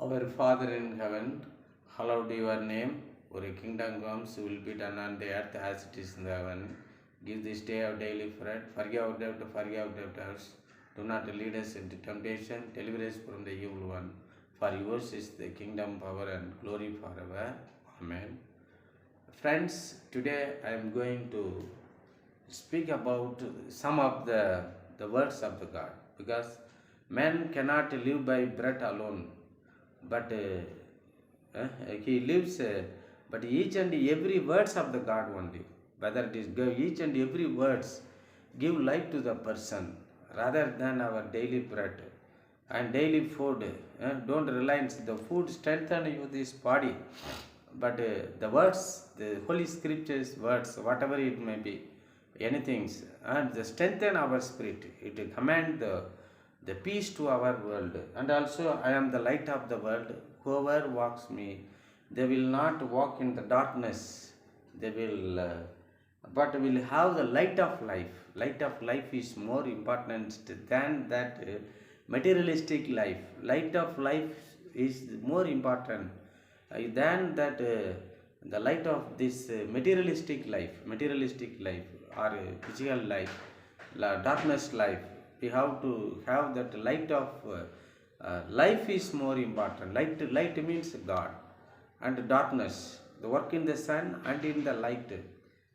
Our Father in heaven, hallowed be your name. Your kingdom comes, will be done on the earth as it is in the heaven. Give this day our daily bread. Forgive our debt, forgive our debtors. Do not lead us into temptation. Deliver us from the evil one. For yours is the kingdom, power, and glory forever. Amen. Friends, today I am going to speak about some of the words of the God, because man cannot live by bread alone, but he lives, but each and every words of the God only, whether it is each and every words give life to the person rather than our daily bread and daily food. Don't rely on the food strengthen you this body, but the words, the Holy Scriptures words, whatever it may be, anything, and the strengthen our spirit. It command the peace to our world. And also, I am the light of the world. Whoever walks me, they will not walk in the darkness. They will, but will have the light of life. Light of life is more important than that materialistic life. Light of life is more important than that the light of this materialistic life or physical life, darkness life. We have to have that light of life is more important. Light means God, and darkness, the work in the sun and in the light.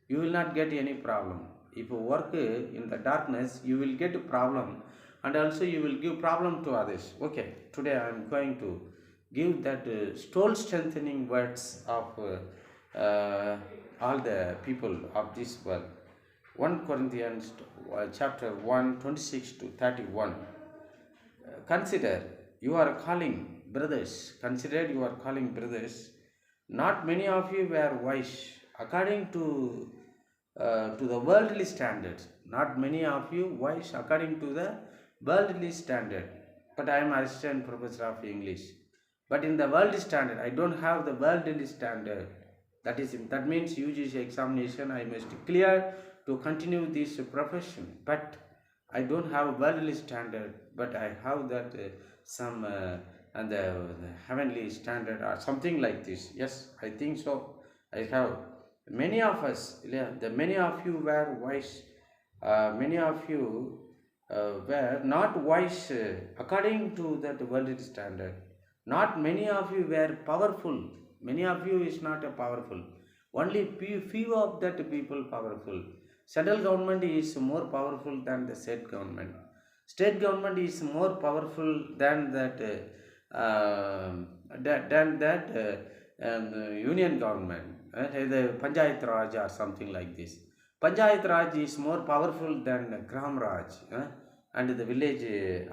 You will not get any problem. If you work in the darkness, you will get a problem, and also you will give problem to others. Okay, today I am going to give that soul strengthening words of all the people of this world. 1 Corinthians chapter 1, 26 to 31. Consider you are calling brothers. Consider you are calling brothers. Not many of you were wise according to the worldly standards. Not many of you wise according to the worldly standard. But I am assistant professor of English. But in the worldly standard, I don't have the worldly standard. That means UGC examination I must clear to continue this profession. But I don't have a worldly standard, but I have that some and the heavenly standard or something like this. Yes, I think so. I have. Many of us, many of you were wise. Many of you were not wise according to that worldly standard. Not many of you were powerful. Many of you is not a powerful. Only few of that people powerful. Central government is more powerful than the state government. State government is more powerful than that union government, the Panchayat Raj or something like this. Panchayat Raj is more powerful than Gram Raj and the village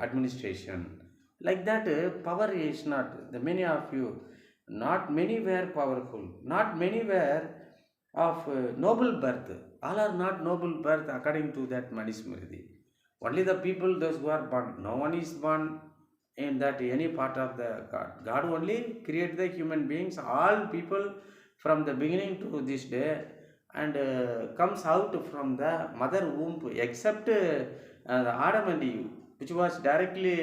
administration. Like that, power is not. The many of you, not many were powerful. Not many were of noble birth. All are not noble birth according to that Manismriti. Only the people, those who are born. No one is born in that any part of the God. God only create the human beings, all people from the beginning to this day, and comes out from the mother womb, except the Adam and Eve, which was directly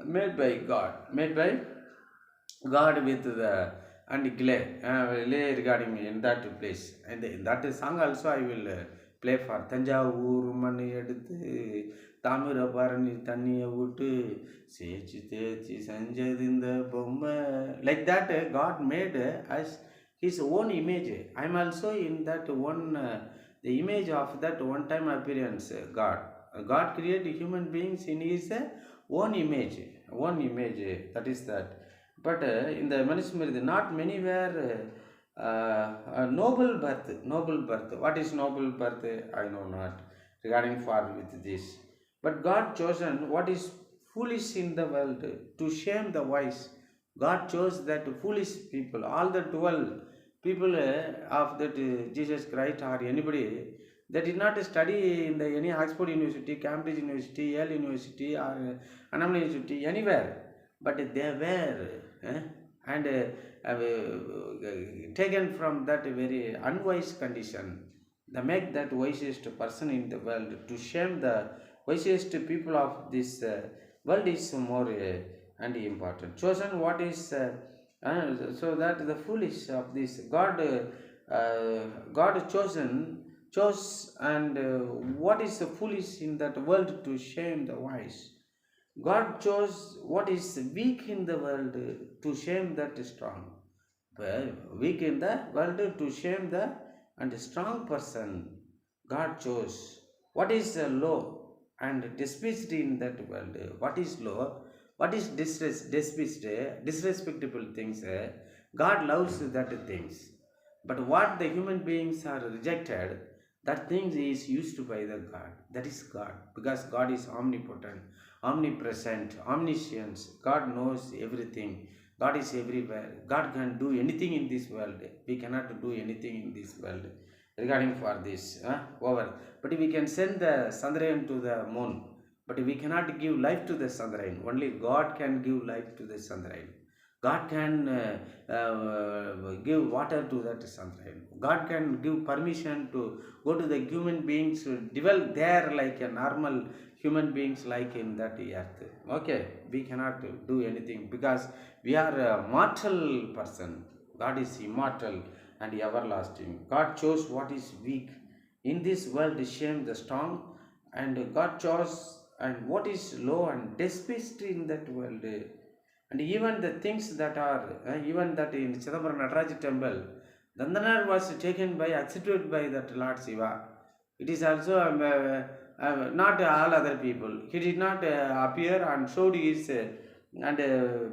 made by God with the and lay regarding in that place. And in that song also I will play for Thanjavur மண் எடுத்து தாமிரபரணி தண்ணியை விட்டு சேச்சு தேய்ச்சி செஞ்சது இந்த பொம்மை. Like that, God made us his own image. I am also in that one, the image of that one time appearance. God created human beings in his own image. That is that. But in the Manusmriti, not many were noble birth. What is noble birth? I know not regarding far with this. But God chosen what is foolish in the world to shame the wise. God chose that foolish people. All the 12 people of that Jesus Christ or anybody, they did not study in the any Oxford University, Cambridge University, Yale University, or Annam University, anywhere. But they were and taken from that very unwise condition. They make that wisest person in the world to shame the wisest people of this world is more and important. Chosen what is so that the foolish of this God chose and what is the foolish in that world to shame the wise. God chose what is weak in the world to shame that strong. Well, weak in the world to shame the and strong person. God chose what is low and despised in that world. What is low? What is despised? Disrespectable things. God loves that things. But what the human beings are rejected, that thing is used by the God. That is God. Because God is omnipotent, omnipresent, omniscient. God knows everything. God is everywhere. God can do anything in this world. We cannot do anything in this world regarding for this. Over. But we can send the Chandrayaan to the moon. But we cannot give life to the Chandrayaan. Only God can give life to the Chandrayaan. God can give water to that Chandrayaan. God can give permission to go to the human beings to develop there like a normal human beings like in that earth. Okay, we cannot do anything because we are a mortal person. God is immortal and everlasting. God chose what is weak in this world to shame the strong, and God chose and what is low and despised in that world. And even the things that are even that in Chidambaram Nataraja temple, Dandanar was taken by accepted by that Lord Shiva. It is also not all other people. He did not appear and showed his and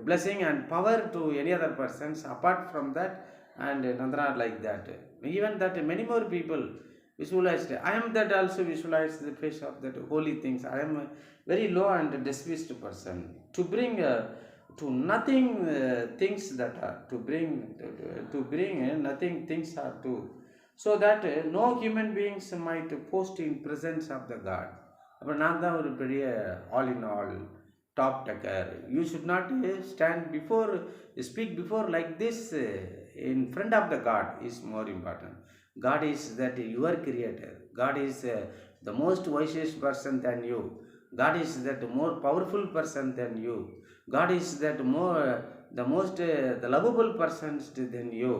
blessing and power to any other persons apart from that, and Nandana like that. Even that many more people visualized. I am that also visualized the face of that holy things. I am a very low and despised person to bring to nothing things that are to bring nothing things are to, so that no human beings might post in presence of the God. அப்புறம் நான் தான் ஒரு பெரிய all in all top tucker. You should not stand before speak before like this in front of the God is more important. God is that your creator. God is the most wisest person than you. God is that more powerful person than you. God is that more the most the lovable person than you.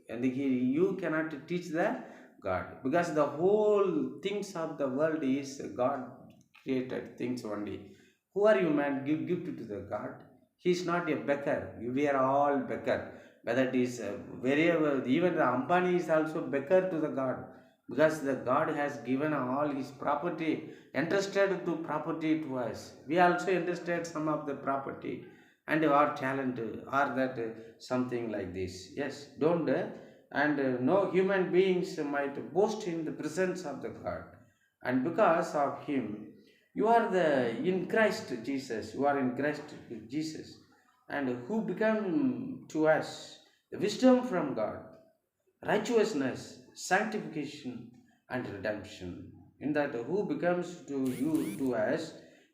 And you cannot teach the God because the whole things of the world is God created things only. Who are you, man? Give gift to the God. He is not a beggar. We are all beggar. Whether it is wherever, even the Ambani is also beggar to the God, because the God has given all his property, entrusted to property to us. We also entrusted some of the property and our talent or that something like this. Yes, don't and no human beings might boast in the presence of the God. And because of him, you are the in Christ Jesus. You are in Christ Jesus, and who become to us the wisdom from God, righteousness, sanctification, and redemption. In that, who becomes to you to us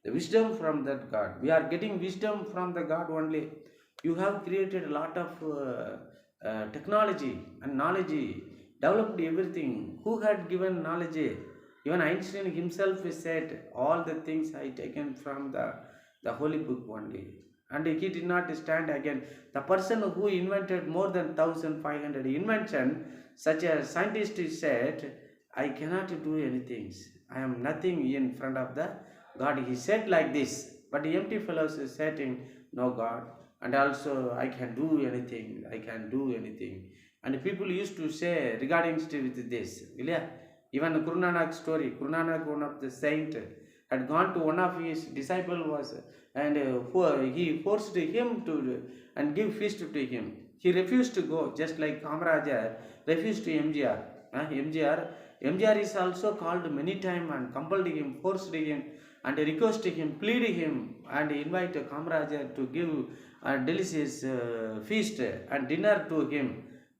the wisdom from that God. We are getting wisdom from the God only. You have created a lot of technology and knowledge, developed everything. Who had given knowledge? Even Einstein himself said, all the things I taken from the holy book only. And he did not stand again. The person who invented more than 1500 invention, such a scientist said, I cannot do anything. I am nothing in front of the God. He said like this. But the empty fellows is saying, no God. And also I can do anything. I can do anything. And people used to say regarding with this. Even the Guru Nanak story. Guru Nanak, one of the saint, had gone to one of his disciple was and he forced him to and give feast to him. He refused to go, just like Kamaraja refused to MGR. MGR is also called many times and compelled him, forced him, and requested him, pleaded him, and invited Kamaraja to give a delicious feast and dinner to him.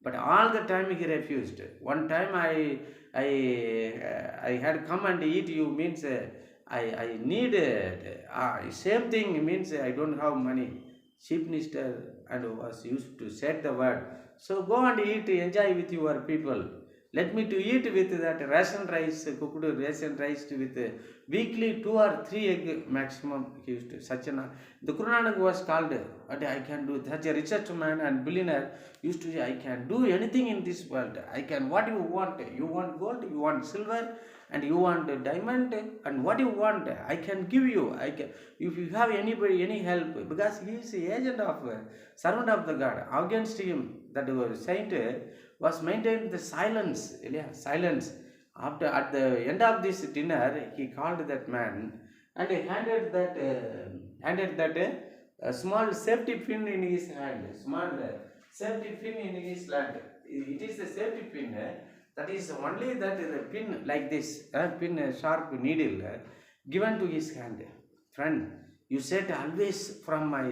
But all the time he refused. One time I had come and eat you means I need same thing means I don't have money. Chief Minister and was used to set the word. So go and eat, enjoy with your people. Let me to eat with that ration rice, cooked ration rice with weekly 2 or 3 egg maximum. He used to, such an the Guru Nanak was called, but I can do, such a richest man and billionaire used to say, I can do anything in this world. I can, what you want? You want gold, you want silver, and you want diamond, and what you want, I can give you. I can, if you have anybody, any help, because he is the agent of, servant of the God. Against him, that saint was maintained the silence, silence. After, at the end of this dinner, he called that man and handed that a small safety pin in his hand. Small safety pin in his hand. It is a safety pin. That is only that the pin like this, pin, sharp needle given to his hand. Friend, you said always from my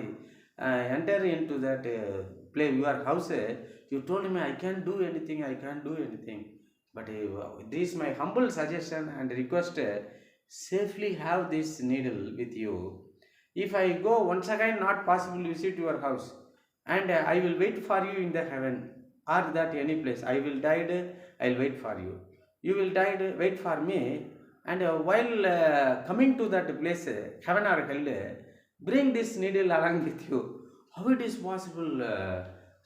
enter into that play your house. You told me I can't do anything. I can't do anything. But this is my humble suggestion and request. Safely have this needle with you. If I go once again, not possible visit your house, and I will wait for you in the heaven or that any place. I will die. I'll wait for you. You will die. Wait for me. And while coming to that place, heaven or hell, bring this needle along with you. How it is possible?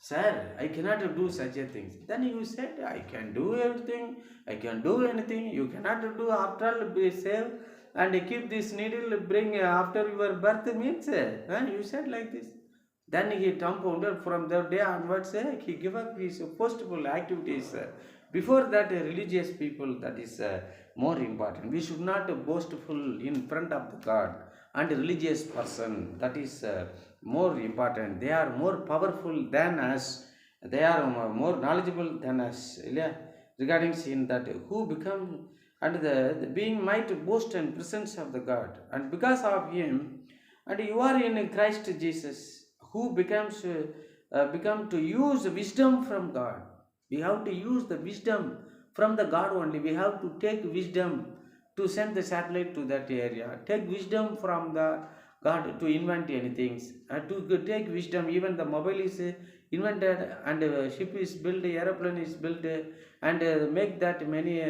Sir, I cannot do such a thing. Then you said, I can do everything, I can do anything. You cannot do, after all, be saved and keep this needle, bring after your birth means, you said like this. Then he dumbfounded. From that day onwards, he gave up his postable activities. Before that, religious people, that is more important. We should not boastful in front of the God and religious person. That is more important. They are more powerful than us. They are more knowledgeable than us. Regarding sin that who become, and the being might boast in presence of the God, and because of him, and you are in Christ Jesus, who becomes become to use wisdom from God. We have to use the wisdom from the God only. We have to take wisdom to send the satellite to that area. Take wisdom from the God to invent anything. To take wisdom, even the mobile is invented, and ship is built, aeroplane is built, and make that many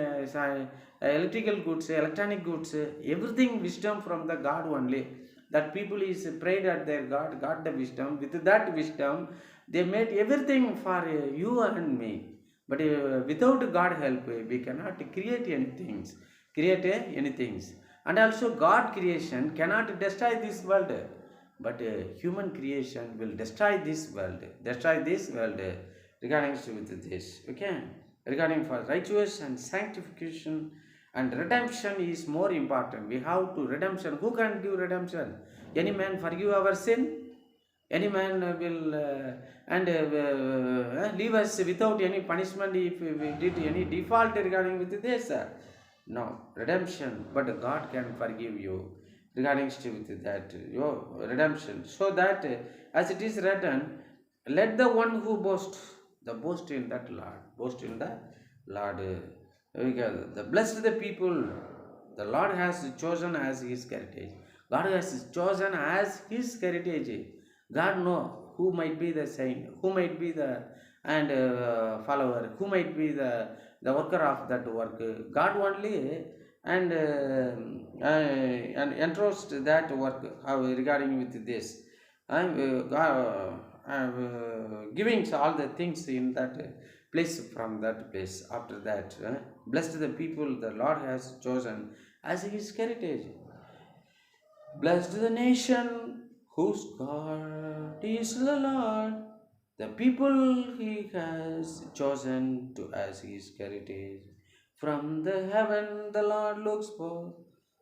electrical goods, electronic goods, everything wisdom from the God only. That people is prayed at their God, got the wisdom. With that wisdom, they made everything for you and me. But without God help, we cannot create anything. Anything. And also God creation cannot destroy this world. But human creation will destroy this world. Regarding with this. Okay. Regarding for righteousness and sanctification and redemption is more important. We have to redemption. Who can give redemption? Any man forgive our sin? Any man will leave us without any punishment if we did any default regarding with this? No, redemption. But God can forgive you regarding with that, your redemption. So that as it is written, let the one who boasts, the boast in that Lord, boast in the Lord. The blessed the people the Lord has chosen as his heritage. God has chosen as his heritage. God know who might be the saint, who might be the and follower, who might be the worker of that work. God only and entrust that work. How regarding with this, God, giving all the things in that place from that place. After that, blessed the people the Lord has chosen as his heritage. Blessed the nation whose God is the Lord, the people he has chosen to as his heritage. From the heaven the Lord looks forth,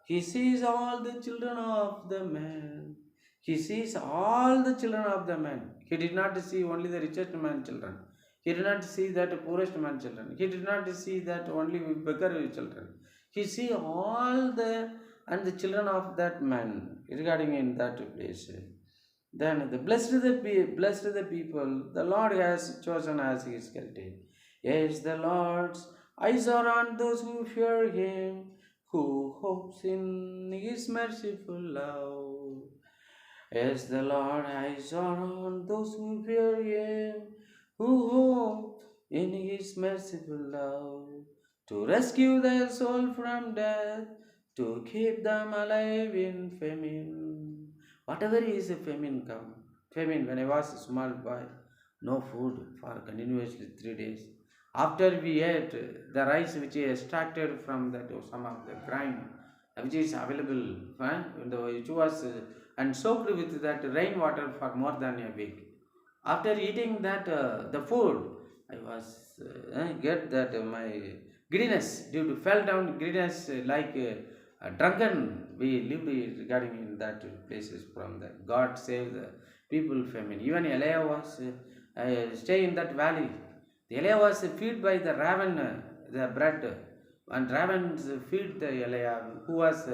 he sees all the children of the man. He sees all the children of the man. He did not see only the richest man children. He did not see that poorest man children. He did not see that only beggar children. He see all the and the children of that man regarding in that place. Then the blessed the people the Lord has chosen as his heritage. Yes, the Lord's eyes are on those who fear him, who hopes in his merciful love. Yes, the Lord eyes are on those who fear him, who hope in his merciful love, to rescue their soul from death, to keep them alive in famine. Whatever is a famine come, famine when I was a small boy, no food for continuously 3 days. After we ate the rice which is extracted from that some of the grain which is available, which was and soaked with that rainwater for more than a week. After eating that the food, I was get that my giddiness due to fell down giddiness like drunken. We lived regarding in that places from that God save the people famine. Even Elia was stay in that valley. The Elia was feed by the raven the bread, and ravens feed the Elia who was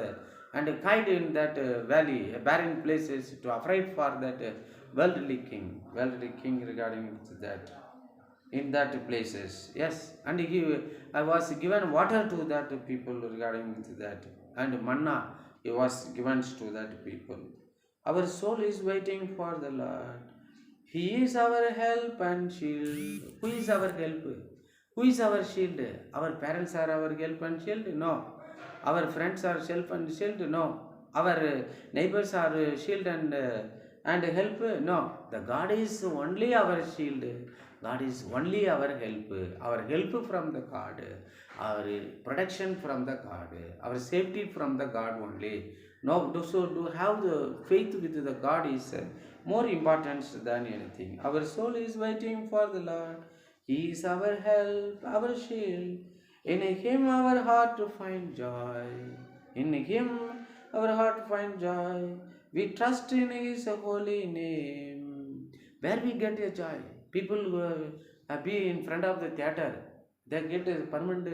and kite in that valley barren places to afraid for that worldly king regarding to that in that places. Yes, and he I was given water to that people regarding to that, and manna he was given to that people. Our soul is waiting for the Lord. He is our help and shield. Who is our help? Who is our shield? Our parents are our help and shield? No. Our friends are help and shield? No. Our neighbors are shield and help? No. The God is only our shield. God is only our help. Our help from the God. Our protection from the God. Our safety from the God only. No, so to have the faith with the God is more important than anything. Our soul is waiting for the Lord. He is our help, our shield. In Him our heart to find joy. In Him our heart find joy. We trust in His holy name. Where we get a joy? People who be in front of the theater, they get a permanent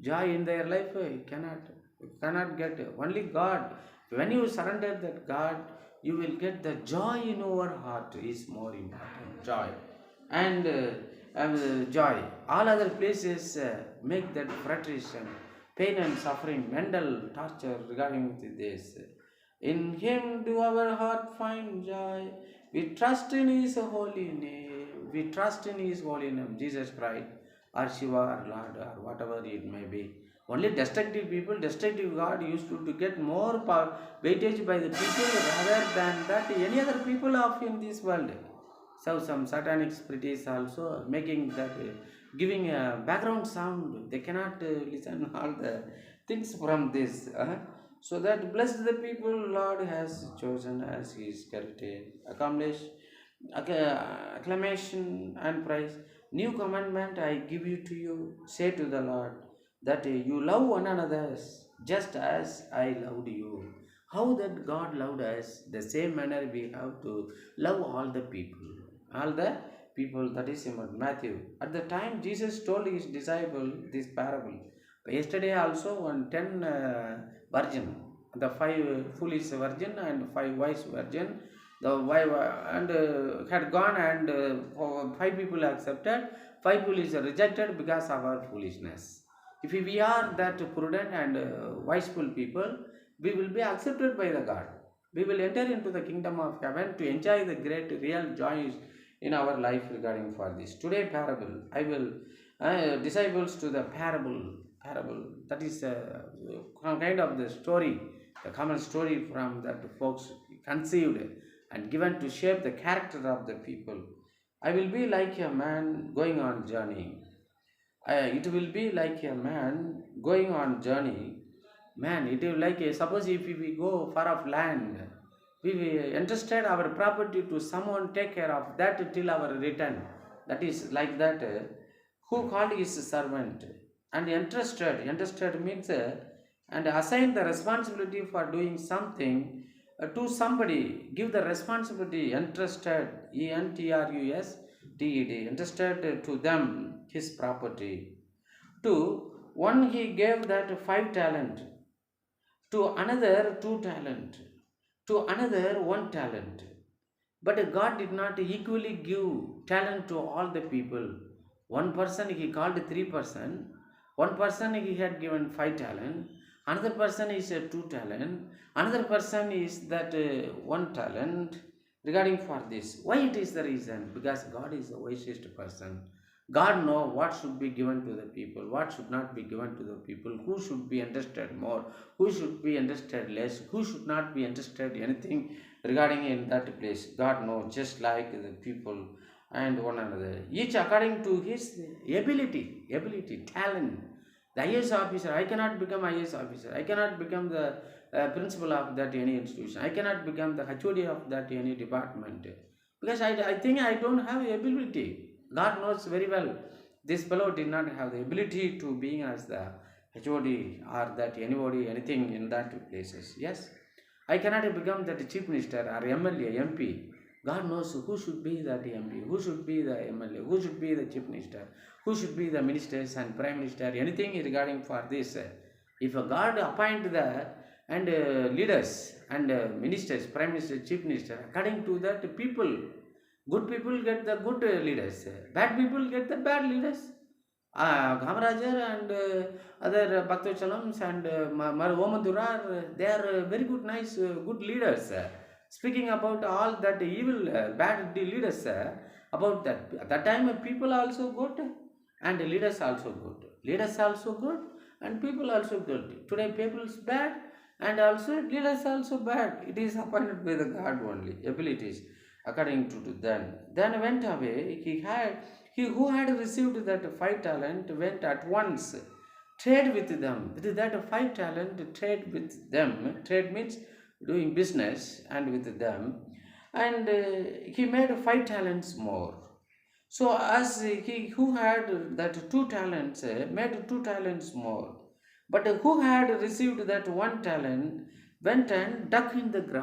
joy in their life. Cannot get. Only God. When you surrender that God, you will get the joy in your heart is more important. Joy and joy. All other places make that frustration, pain and suffering, mental torture regarding with this. In Him do our heart find joy. We trust in His holy name. We trust in His holy name, Jesus Christ, or Shiva, or Lord, or whatever it may be. Only destructive people, destructive God used to get more power, weightage by the people rather than that any other people of in this world. So some satanic spirit is also making that giving a background sound. They cannot listen all the things from this. So that blessed the people Lord has chosen as His heritage, accomplish acclamation and praise. New commandment I give you to you, say to the Lord, that you love one another just as I loved you. How that God loved us, the same manner we have to love all the people. All the people, that is in Matthew. At the time Jesus told his disciple this parable. Yesterday also on 10 virgin, the 5 foolish virgin and 5 wise virgin, the wife and had gone and 5 people accepted, 5 people is rejected because of our foolishness. If we are that prudent and wiseful people, we will be accepted by the God. We will enter into the kingdom of heaven to enjoy the great real joys in our life regarding for this. Today parable, I will disciples to the parable that is kind of the story, the common story from that folks conceived and given to shape the character of the people. I will be like a man going on journey. It will be like a man going on journey. Man, it will like a, suppose if we go far off land, we entrusted our property to someone take care of that till our return. That is like that. Who called his servant and entrusted means and assign the responsibility for doing something to somebody. Give the responsibility entrusted, entrusted, entrusted to them his property. To one he gave that 5 talent, to another 2 talent, to another 1 talent. But God did not equally give talent to all the people. One person he called 3 person, one person he had given 5 talent, another person is 2 talent, another person is that 1 talent regarding for this. Why it is the reason? Because God is the wisest person. God knows what should be given to the people, what should not be given to the people, who should be interested more, who should be interested less, who should not be interested anything regarding in that place. God knows, just like the people and one another, each according to his ability, talent. The IAS officer, I cannot become IAS officer. I cannot become the principal of that any institution. I cannot become the HOD of that any department because I think I don't have the ability. God knows very well. This fellow did not have the ability to being as the HOD or that anybody anything in that places. Yes, I cannot become that chief minister or MLA, MP. God knows who should be that MP, who should be the MLA, who should be the chief minister, who should be the ministers and prime minister, anything regarding for this. If a God appoint the and leaders and ministers, prime minister, chief minister, according to that people, good people get the good leaders, bad people get the bad leaders. Kamarajar and other Bhaktachalams and Omadurar, they are very good, nice, good leaders. Speaking about all that evil, bad leaders, about that. At that time, people also good and leaders also good. Leaders also good and people also good. Today, people is bad and also leaders also bad. It is appointed by the God only, abilities according to them. Then went away. He who had received that 5 talent went at once, trade with them. With that 5 talent, trade with them. Trade means doing business and with them, and he made 5 talents more. So as he who had that 2 talents made 2 talents more, but who had received that 1 talent went and dug in that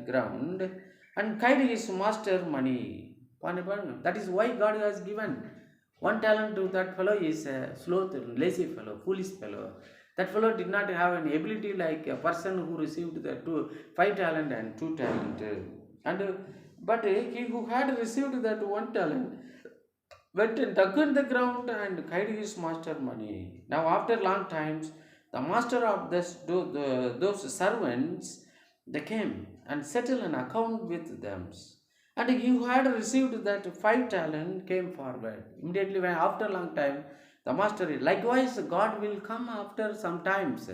ground, and hid his master money. That is why God has given 1 talent to that fellow is a sloth, lazy fellow, foolish fellow. That fellow did not have an ability like a person who received the 5 talent and 2 talent. But he who had received that 1 talent went and dug in the ground and hid his master money. Now, after long times, the master of those servants they came and settled an account with them. And he who had received that 5 talent came forward. Immediately, when after long time, the master likewise God will come after some times,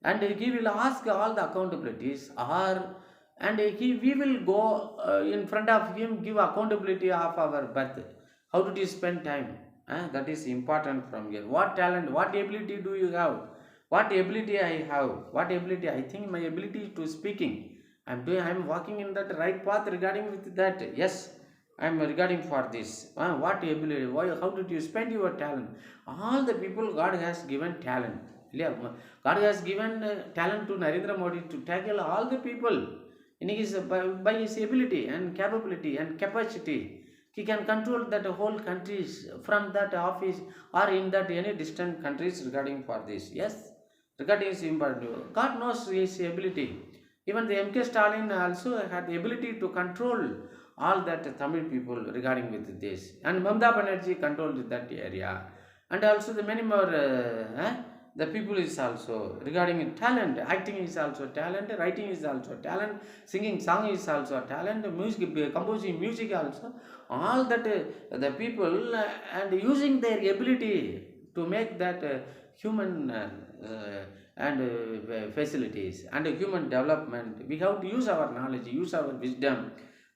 and he will ask all the accountabilities, or and we will go in front of him, give accountability of our birth. How did you spend time? That is important from here. What talent, what ability do you have? What ability I have? What ability? I think my ability to speaking. I'm walking in that right path regarding with that. Yes, I'm regarding for this. What ability? Why? How did you spend your talent? All the people God has given talent. Yeah, God has given talent to Narendra Modi to tackle all the people in his by his ability and capability and capacity. He can control that whole countries from that office or in that any distant countries regarding for this. Yes, regarding his important. God knows his ability. Even the MK Stalin also had the ability to control all that Tamil people regarding with this. And Mamata Banerjee controlled that area. And also the many more the people is also regarding talent. Acting is also talent, writing is also talent, singing song is also talent, music, composing music also. All that the people and using their ability to make that human and facilities and human development. We have to use our knowledge, use our wisdom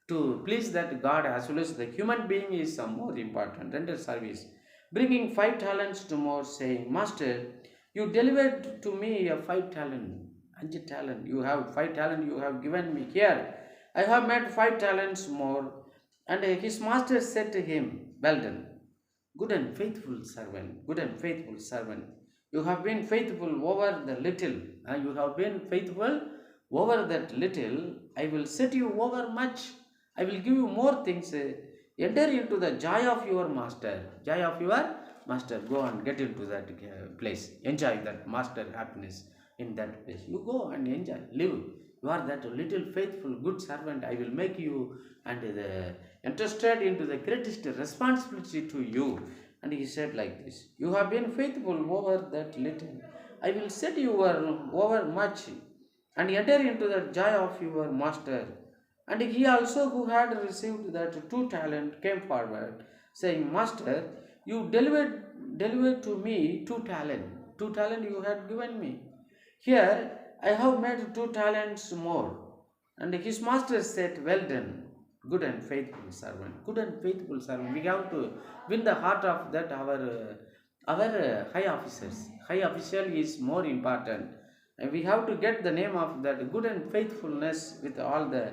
to please that God as well as the human being is more important. Render service. Bringing 5 talents to more, saying, Master, you delivered to me a 5 talent. And talent, you have 5 talent, you have given me here. I have made 5 talents more. And his master said to him, Well done, good and faithful servant, good and faithful servant. You have been faithful over the little. You have been faithful over that little. I will set you over much. I will give you more things. Enter into the joy of your master. Joy of your master. Go and get into that place. Enjoy that master happiness in that place. You go and enjoy. Live. You are that little faithful good servant. I will make you and entrusted into the greatest responsibility to you. And he said like this, you have been faithful over that little. I will set you over much and enter into the joy of your master. And he also who had received that 2 talent came forward, saying, Master, you delivered to me two talent. Two talent you had given me. Here I have made two talents more. And his master said, Well done, good and faithful servant. Good and faithful servant. We have to win the heart of that our high officers. High official is more important. And we have to get the name of that good and faithfulness with all the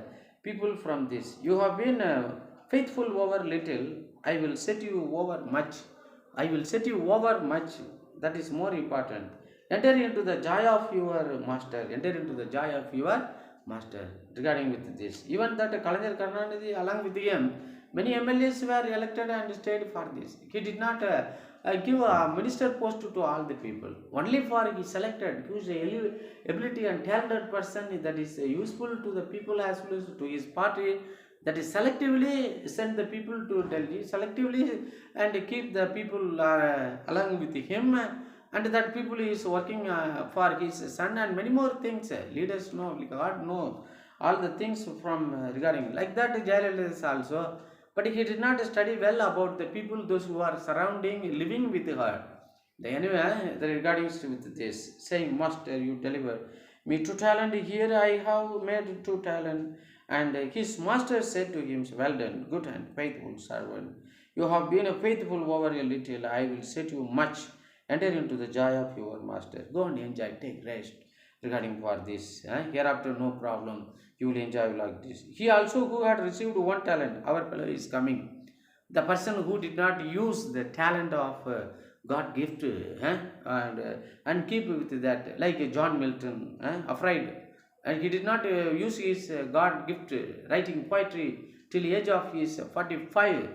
people from this. You have been faithful over little, I will set you over much. I will set you over much. That is more important. Enter into the joy of your master. Enter into the joy of your master. Regarding with this, even that Kalajar Karnanidhi, along with him, many MLAs were elected and stayed for this. He did not give a minister post to all the people. Only for he selected, whose ability and talented person that is useful to the people as well as to his party, that is selectively send the people to Delhi, selectively and keep the people along with him, and that people is working for his son and many more things. Leaders know, God know all the things from regarding like that. Jayalalitha is also, but he did not study well about the people, those who are surrounding, living with her. Anyway, the regarding with this, saying, Master, you deliver me two talent. Here I have made two talent. And his master said to him, Well done, good and faithful servant. You have been faithful over a little. I will set you much. Enter into the joy of your master. Go and enjoy, take rest. Regarding for this, hereafter no problem. You will enjoy like this. He also who had received one talent, our fellow is coming. The person who did not use the talent of God gift and keep with that, like John Milton, afraid, and he did not use his God gift writing poetry till the age of his 45,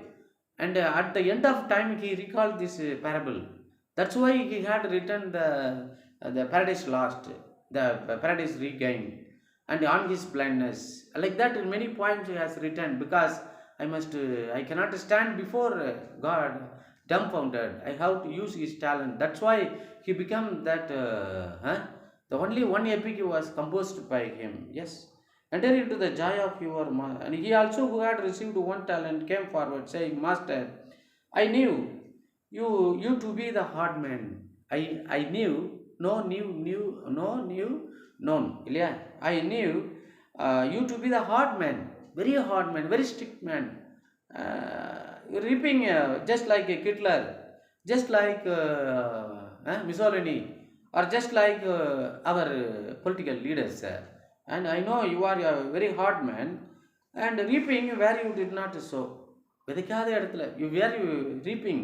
and at the end of time he recalled this parable. That's why he had written the Paradise Lost, the Paradise Regained, and on his blindness. Like that, in many poems he has written, because I cannot stand before God dumbfounded. I have to use his talent. That's why he became that. The only one epic was composed by him. Yes. Enter into the joy of your master. And he also, who had received one talent, came forward, saying, Master, I knew you to be the hard man. I knew no new known. Yeah. I knew you to be the hard man, very strict man. Reaping just like a Hitler, just like Mussolini, or just like our political leaders. And I know you are a very hard man, and reaping where you did not sow. விதைக்காத இடத்துல you where you reaping,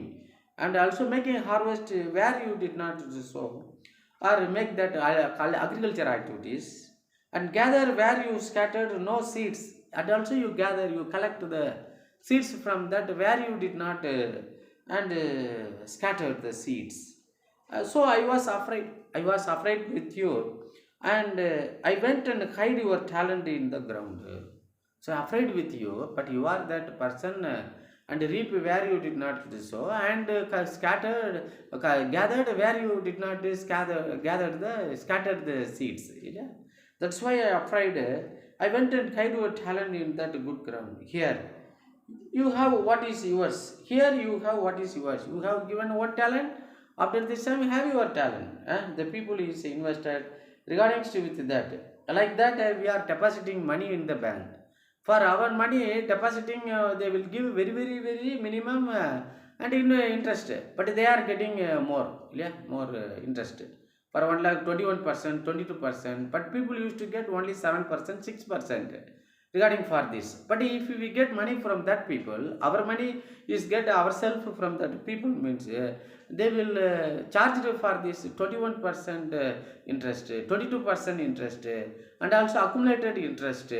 and also making harvest where you did not sow, or make that agriculture activities, and gather where you scattered no seeds, and also you gather, you collect the seeds from that where you did not and scattered the seeds. So I was afraid with you, and I went and hide your talent in the ground. So afraid with you, but you are that person, and reap where you did not sow, and scattered, gathered where you did not scattered the seeds. Yeah? That's why I afraid. I went and hide your talent in that good ground. Here you have what is yours. Here you have what is yours. You have given what talent. After this time you have your talent. The people is invested regarding with that. Like that, we are depositing money in the bank. For our money depositing, they will give very very very minimum and in interest, but they are getting more, yeah, more interest. For 1 lakh 21%, 22%, but people used to get only 7%, 6% regarding for this. But if we get money from that people, our money is get ourselves from that people, means they will charge for this 21% interest, 22% interest, and also accumulated interest,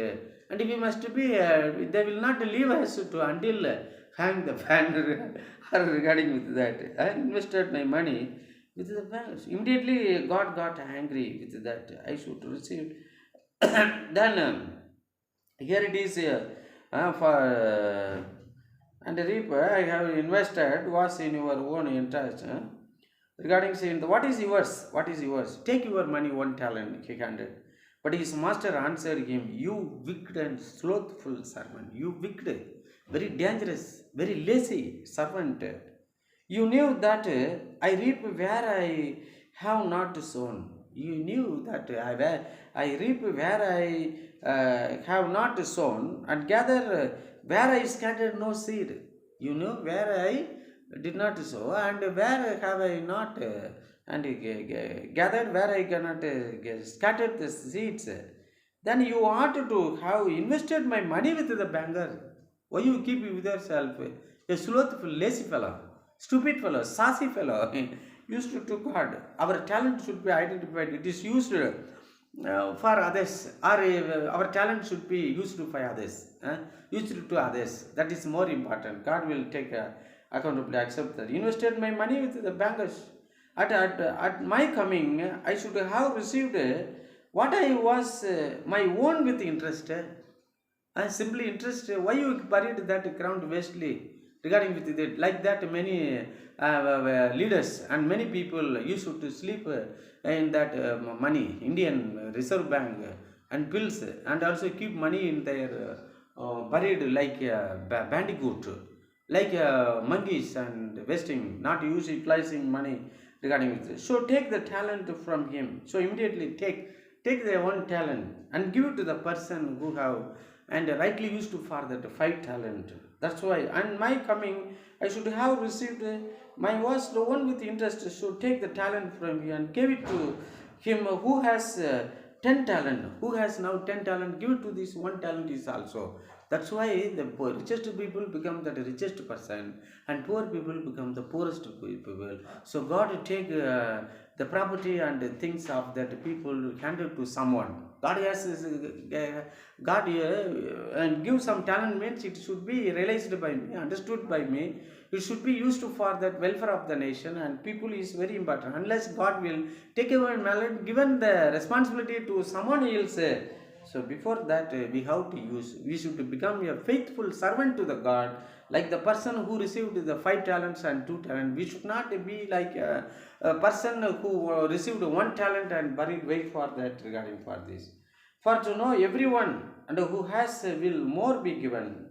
and we must be they will not leave us to until hang the banner or regarding with that. I invested my money with the banks. Immediately God got angry with that. I should receive. Then here it is for and reap I have invested was in your own interest. Regarding saying, what is yours? What is yours? Take your money, one talent, he handed. But his master answered him, You wicked and slothful servant, you wicked. very dangerous, very lazy servant. You knew that I reap where I have not sown. You knew that I reap where I have not sown, and gather where I scattered no seed. You know where I did not sow, and where have I not gathered where I cannot scattered the seeds. Then you ought to have invested my money with the banker. Why you keep with yourself? A slothful, lazy fellow, stupid fellow, saucy fellow, used to God. Our talent should be identified. It is used for others, or our talent should be used for others, used to others. That is more important. God will take accountability, accept that. Invested my money with the bankers. At my coming, I should have received what I was my own with interest. Simply interest. Why you buried that ground wastely? Regarding with it, like that, many leaders and many people used to sleep in that money, Indian Reserve Bank and bills, and also keep money in their buried like bandicoot, like monkeys and wasting, not utilizing money regarding with it. So take the talent from him. So immediately take their one talent and give it to the person who have and rightly used to for that 5 talent. That's why, and my coming, I should have received my was the one with interest. So take the talent from you and give it to him who has 10 talent, who has now 10 talent. Give it to this one talent is also. That's why the richest people become the richest person, and poor people become the poorest people. So God take the property and the things of that people hand it to someone. God has God and give some talent means it should be realized by me, understood by me. It should be used for that welfare of the nation, and people is very important. Unless God will take away mallet, given the responsibility to someone else. So before that, we have to use. We should become a faithful servant to the God, like the person who received the 5 talents and 2 talents. We should not be like a person who received 1 talent and buried. Wait for that regarding for this. For to know everyone and who has will more be given.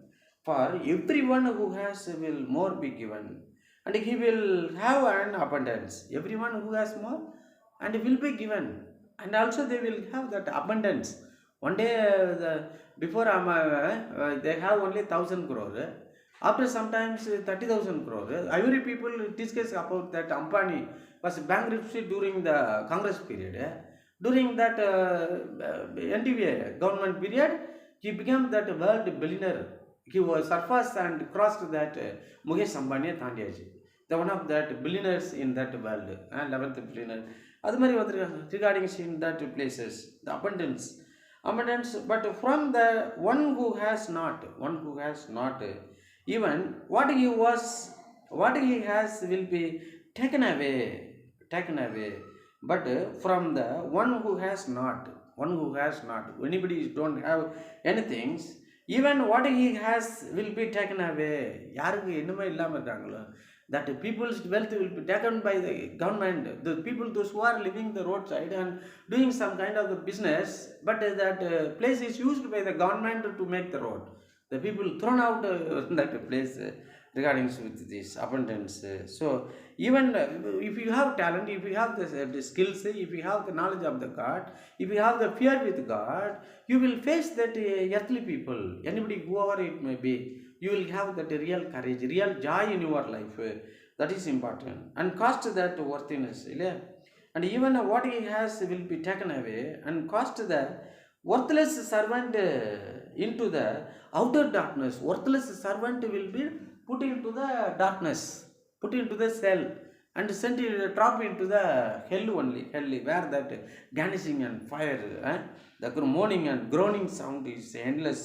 For everyone who has will more be given, and he will have an abundance. Everyone who has more and will be given, and also they will have that abundance. One day, before they have only 1,000 crore. After sometimes 30,000 crore. Ivory people discuss about that Ambani was bankruptcy during the Congress period. During that NDVA government period, he became that world billionaire. He was surpassed and crossed that Mukesh Ambani Thandiyaji, the one of that billionaires in that world, and 11th billionaire. Other regarding in that places, the abundance, but from the one who has not, even what he has will be taken away. But from the one who has not, anybody don't have anything, even what he has will be taken away. யாருக்கு என்னமே இல்லாம இருக்காங்களோ, that people's wealth will be taken by the government. The people, those who are living the roadside and doing some kind of the business, but that place is used by the government to make the road. The people thrown out that place regarding with this abundance. So even if you have talent, if you have the skills, if you have the knowledge of the God, if you have the fear with God, you will face that earthly people, anybody whoever it may be. You will have that real courage, real joy in your life. That is important, and cost that worthiness. And even what he has will be taken away, and cost the worthless servant into the outer darkness. Worthless servant will be put into the darkness, put into the cell, and sent drop into the hell only, where that garnishing and fire, the moaning and groaning sound is endless.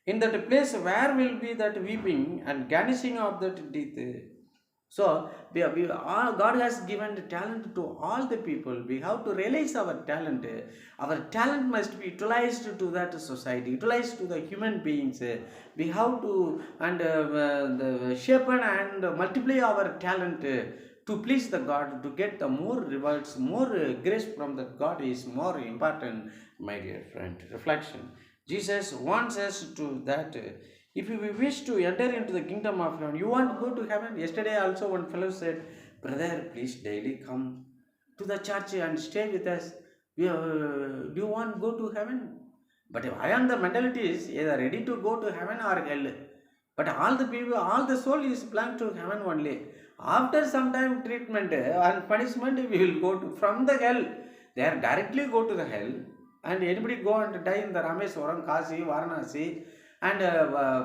In that place where will be that weeping and garnishing of that teeth. So God has given the talent to all the people. We have to realize our talent. Our talent must be utilized to that society, utilized to the human beings. We have to and shapen and multiply our talent to please the God, to get the more rewards, more grace from the God is more important, my dear friend. Reflection. Jesus wants us to that If you wish to enter into the kingdom of heaven, you want to go to heaven. Yesterday also one fellow said, "Brother, please daily come to the church and stay with us. Do you want to go to heaven?" But I am the mentality is either ready to go to heaven or hell. But all the people, all the soul is belong to heaven only. After some time treatment and punishment, we will go to from the hell. They are directly go to the hell, and anybody go and die in the Rameswaram, Kasi, Varanasi, and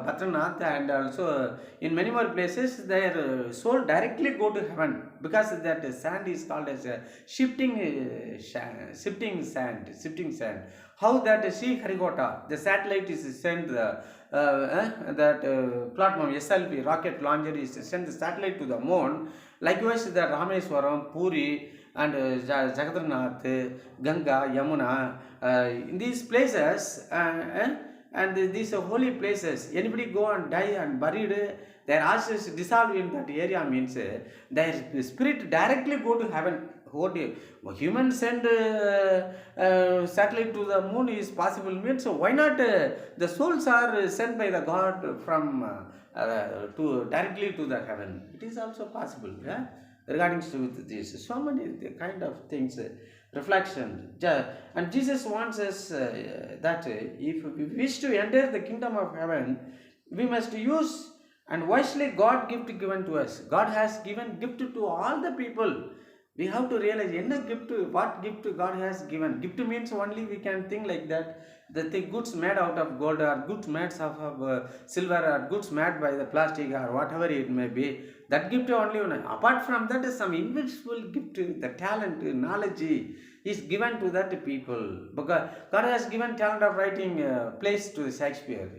Badranath, and also in many more places, their soul directly go to heaven, because that sand is called as a shifting sand. How that Sri Harigota, the satellite is sent that platform SLV rocket launcher is send the satellite to the moon. Likewise, the Rameswaram, Puri, and Jagadrinath, Ganga, Yamuna, in these places, and these holy places, anybody go and die and buried, their ashes dissolve in that area, means their spirit directly go to heaven. What human send satellite to the moon is possible, means why not the souls are sent by the God from to directly to the heaven? It is also possible. Yeah? Regarding to this, so many kind of things, reflection. And Jesus wants us that if we wish to enter the kingdom of heaven, we must use and wisely God given to us. God has given gift to all the people. We have to realize what gift God has given. Gift means only we can think like that. The goods made out of gold, or goods made of silver, or goods made by the plastic, or whatever it may be. That gift only. Apart from that, is some invisible gift, the talent, knowledge is given to that people. Because God has given talent of writing plays to Shakespeare.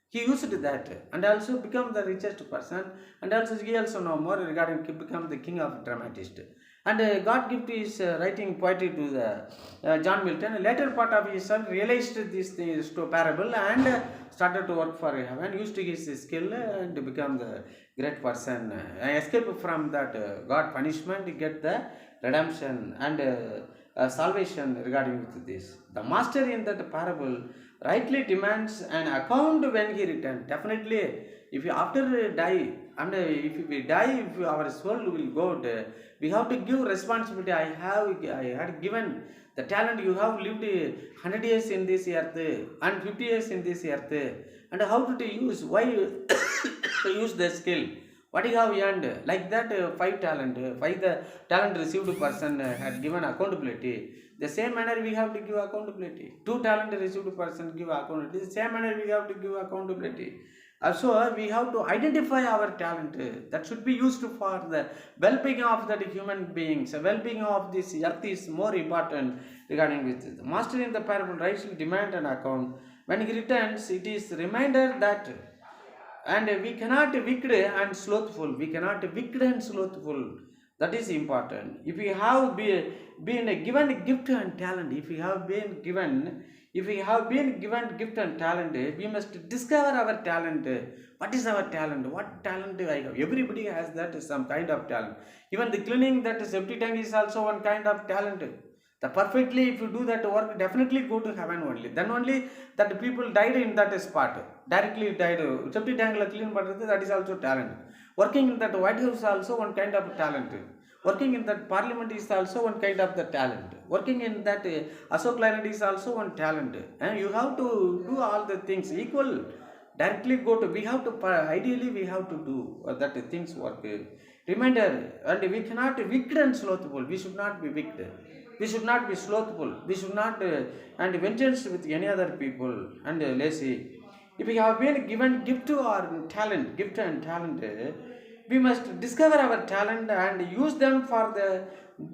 He used that, and also become the richest person, and also he also know more regarding become the king of dramatist. And God gift is writing poetry to the John Milton. Later part of his son realized this things to parable, and started to work for heaven, used his skill and become the great person. Escape from that God punishment, get the redemption and salvation regarding to this. The master in that parable rightly demands an account when he returns. Definitely, if you after die, and if we die, if our soul will go out, we have to give responsibility. I had given the talent. You have lived 100 years in this earth and 50 years in this earth, and how to use, why use the skill, what you have earned, like that 5 the talent received person had given accountability. The same manner we have to give accountability. 2 talent received person give accountability. The same manner we have to give accountability. Also, we have to identify our talent. That should be used for the well-being of the human beings. The well-being of this earth is more important regarding with the master in the parable rightly demand an account. When he returns, it is reminder that, and we cannot wicked and slothful. We cannot wicked and slothful. That is important. If we have been given gift and talent, if we have been given gift and talent, we must discover our talent. What is our talent? What talent I have? Everybody has that some kind of talent. Even the cleaning that septic tank is also one kind of talent. The perfectly, if you do that work, definitely go to heaven only. Then only that people died in that spot. Directly died. Septic tank clean, but that is also talent. Working in that White House also one kind of talent. Working in that parliament is also one kind of the talent. Working in that Ashok Leyland is also one talent. And you have to do all the things equal. Directly go to, we have to, ideally we have to do that things work. Reminder, and we cannot be wicked and slothful. We should not be wicked. We should not be slothful. We should not and vengeance with any other people and lazy. If we have been given gift and talent, we must discover our talent and use them for the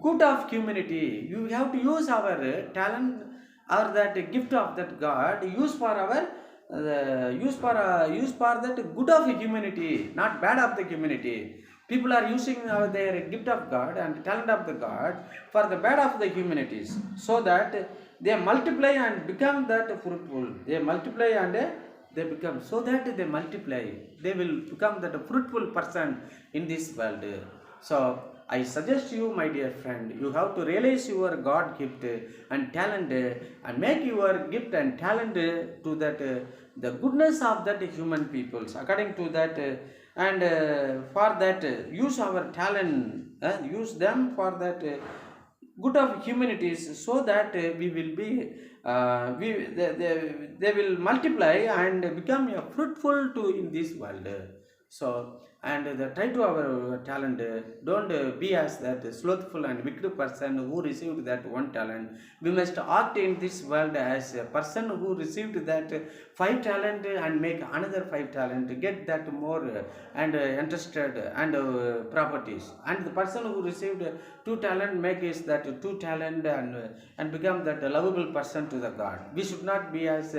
good of humanity. You have to use our talent or that gift of that God, use for our use for that good of humanity, not bad of the humanity. People are using their gift of God and talent of the God for the bad of the humanities, so that they multiply and become that fruitful. They multiply and they become, so that they multiply. They will become that fruitful person in this world. So I suggest you, my dear friend, you have to realize your God gift and talent and make your gift and talent to that the goodness of that human peoples. According to that, and for that, use our talent, use them for that. Good of humanities, so that we will be they will multiply and become fruitful to in this world. So and try to our talent, don't be as that slothful and wicked person who received that one talent. We must act in this world as a person who received that five talent and make another five talent, get that more and interested and properties, and the person who received two talent make is that two talent and become that lovable person to the God. We should not be as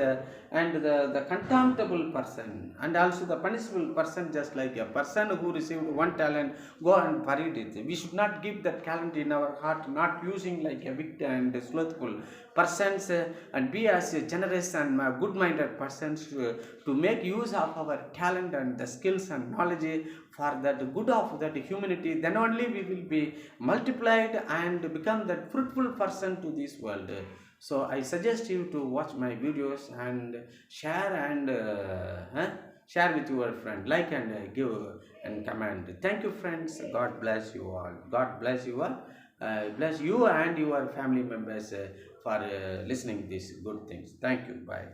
and the contemptible person and also the punishable person, just like a person who received one talent go and buried it. We should not give that talent in our heart, not using like a wicked and slothful persons, and be as a generous and good minded persons to make use of our talent and the skills and knowledge for that good of that humanity. Then only we will be multiplied and become that fruitful person to this world. So I suggest you to watch my videos and share and share with your friend, like and give and comment. Thank you friends, God bless you all, God bless you all, bless you and your family members for listening these good things. Thank you, bye.